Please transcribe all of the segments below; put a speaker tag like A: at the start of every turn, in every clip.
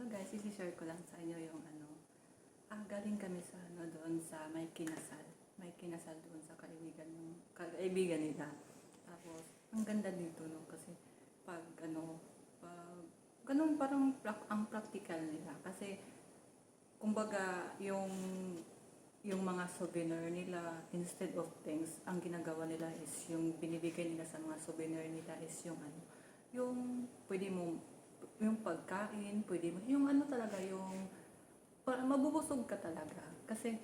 A: guys, isi-share ko lang sa inyo yung galing kami sa doon sa may kinasal doon sa kaibigan nila. Tapos ang ganda dito no kasi pag pag ganun parang ang practical nila kasi kumbaga yung mga souvenir nila instead of things, ang ginagawa nila is yung binibigay nila sa mga souvenir nila is yung pwede mo yung pagkain, pwede mo yung talaga yung mabubusog ka talaga kasi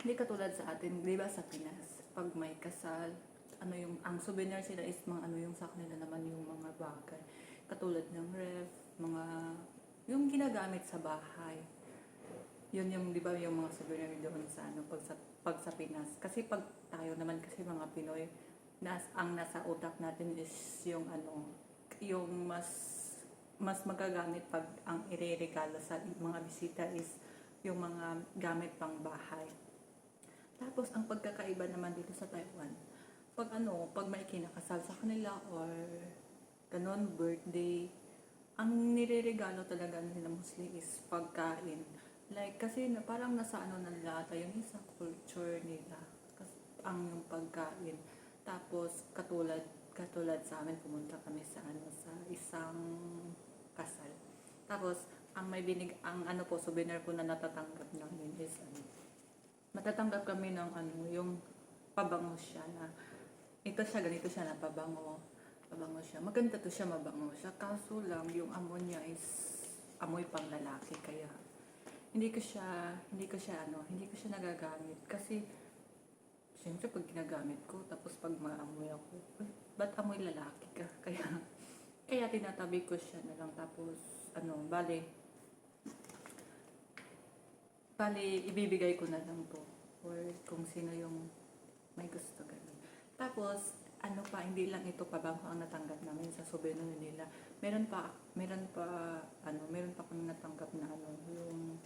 A: hindi katulad sa atin, 'di ba sa Pinas, pag may kasal, ang souvenir sila is mga yung sa kanila naman yung mga bagay katulad ng ref, mga yung ginagamit sa bahay. Yun yung 'di ba yung mga souvenir doon sa pag sa Pinas. Kasi pag tayo naman kasi mga Pinoy, ang nasa utak natin is yung mas magagamit pag ang ireregalo sa mga bisita is yung mga gamit pang bahay. Tapos ang pagkakaiba naman dito sa Taiwan, pag may kinakasal sa kanila or ganon birthday, ang nireregalo talaga nila mostly is pagkain. Like kasi parang nasa na nila yung sa culture nila. Kasi ang yung pagkain. Tapos katulad sa amin pumunta kami sa sa isang kasal. Tapos ang souvenir po na natatanggap namin is matatanggap kami ng yung pabango siya na ganito siya na pabango siya, maganda to siya, mabango siya, kaso lang yung amoy niya is amoy pang lalaki, kaya hindi ko siya nagagamit kasi siyempre pag ginagamit ko tapos pag maamoy ako, ba't amoy lalaki ka, kaya tinatabi ko siya na lang. Tapos bali ibibigay ko na lang to or kung sino yung may gusto ganun. Tapos hindi lang ito pabango ang natanggap namin sa souvenir nila. Meron pa kami natanggap na yung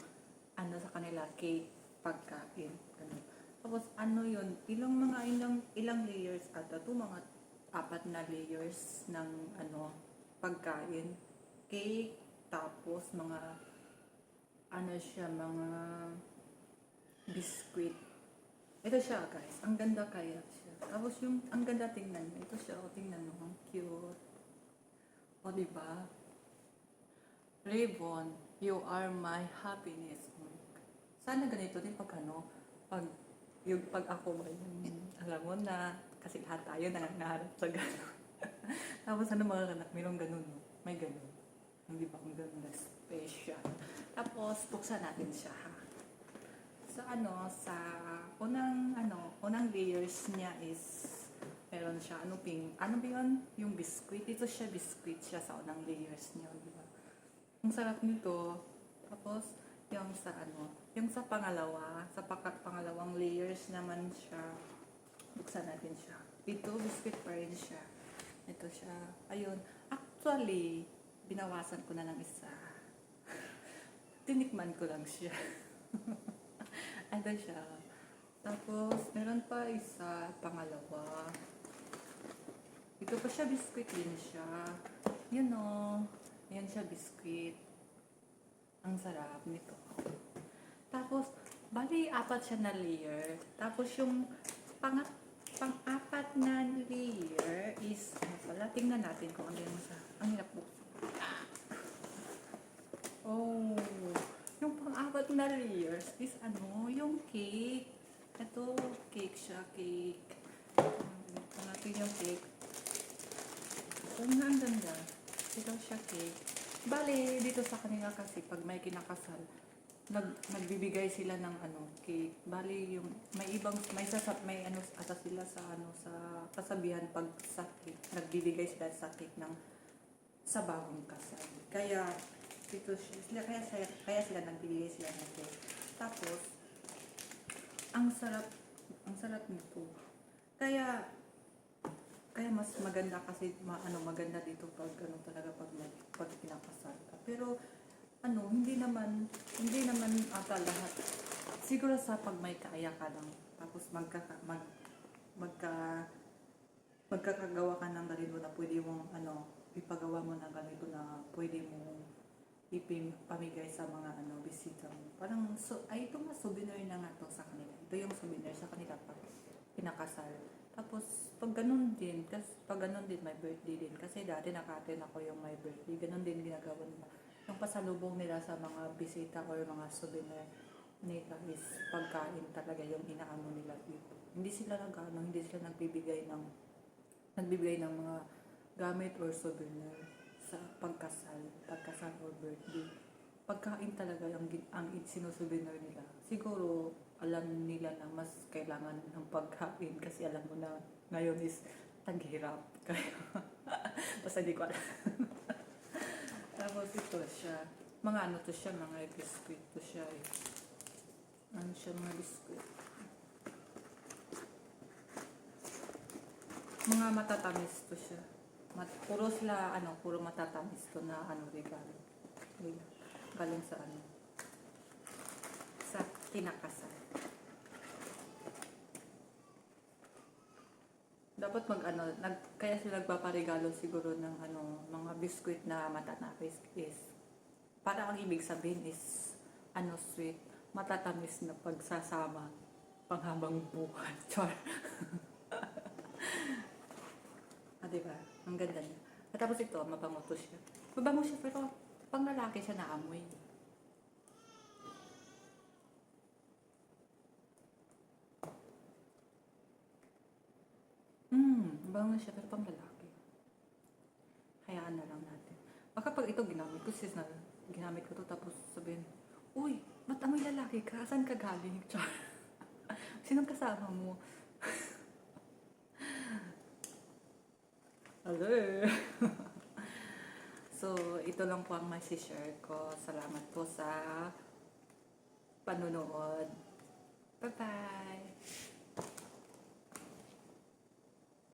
A: sa kanila cake, pagkain, ganun. Tapos yun, ilang layers ata to, mga 4 na layers ng pagkain, cake, tapos mga mga biscuit. Ito siya guys, ang ganda kaya siya. Tapos ang ganda tingnan niya. Ito siya, tingnan mo, ang cute. O diba? Ribbon, you are my happiness. Sana ganito din pag pag ako ba alam mo na, kasi lahat tayo nangangarap sa gano'n. Tapos mga anak, mayroong gano'n, no? May gano'n. Hindi ba ang ganda, special. Tapos buksan natin siya ha. Sa unang layers niya is meron siya ba yun? Yung biscuit. Ito siya, biscuit siya sa unang layers niya, di ba? Ang sarap nito. Tapos yung sa pangalawang layers naman siya. Buksan natin siya. Ito, biscuit pa rin siya. Ito siya. Ayun. Actually, binawasan ko na lang isa. Tinikman ko lang siya. Ito siya. Tapos, meron pa isa, pangalawa. Ito pa siya, biscuit din siya. Yun o. Ayan siya, biscuit. Ang sarap nito. Tapos, bali, 4 siya na layer. Tapos, yung pang-apat na layer is, tingnan natin kung ano yung ang hirap po. Oh, yung pang-apat na layers is yung cake. Ito, cake siya, cake. Ito natin yung cake. Ang ganda. Ito siya, cake. Bale, dito sa kanila kasi pag may kinakasal, nagbibigay sila ng cake. Bale, yung may ata sila sa kasabihan pag sa cake, nagbibigay sila sa cake sa bagong kasal. Kaya sila nagbibigay sila ng cake. Tapos ang sarap nito. Kaya mas maganda kasi maganda dito pag talaga pag kinakasal ka. Pero hindi naman ata lahat. Siguro sa pag may kaya ka lang. Tapos magkakagawa ka ng ganito na pwede mong ipagawa mo ng ganito na pwede mo ipamigay sa mga ano, bisita mo. Parang, ay ito nga souvenir na nga to sa kanila. Ito yung souvenir sa kanila pag pinakasal. Tapos, pag ganun din, may birthday din. Kasi dati nakatin ako yung my birthday. Ganun din ginagawa nila. Yung pasalubong nila sa mga bisita or mga souvenir nila is pagkain talaga yung inaano nila dito. Hindi sila hindi sila nagbibigay ng mga gamit or souvenir sa pagkasal or birthday. Pagkain talaga ang sinusouvenir nila. Siguro alam nila na mas kailangan ng pagkain kasi alam mo na ngayon is taghirap. Kaya basta di ko alam. Tapos ito siya. Mga ano to siya, mga biscuit to siya eh. Ano siya, mga biscuit. Mga matatamis to siya. Puro matatamis to na regalo. Galing sa kinakasal. Dapat kaya sila nagpaparegalo siguro ng mga biskuit na matatamis is, para ang ibig sabihin is, sweet, matatamis na pagsasama, panghabang buhay. Char. Diba? Ang ganda niya. At tapos ito, mabango to siya. Mabango siya pero pang lalaki siya na amoy. Mabango siya pero pang lalaki. Hayaan na lang natin. Baka pag ito ginamit ko, ginamit ko to tapos sabihin, uy, ba't amoy lalaki ka? Saan ka galing? Char. Sinong kasama mo? Hello. So, ito lang po ang share ko. Salamat po sa panonood. Bye-bye!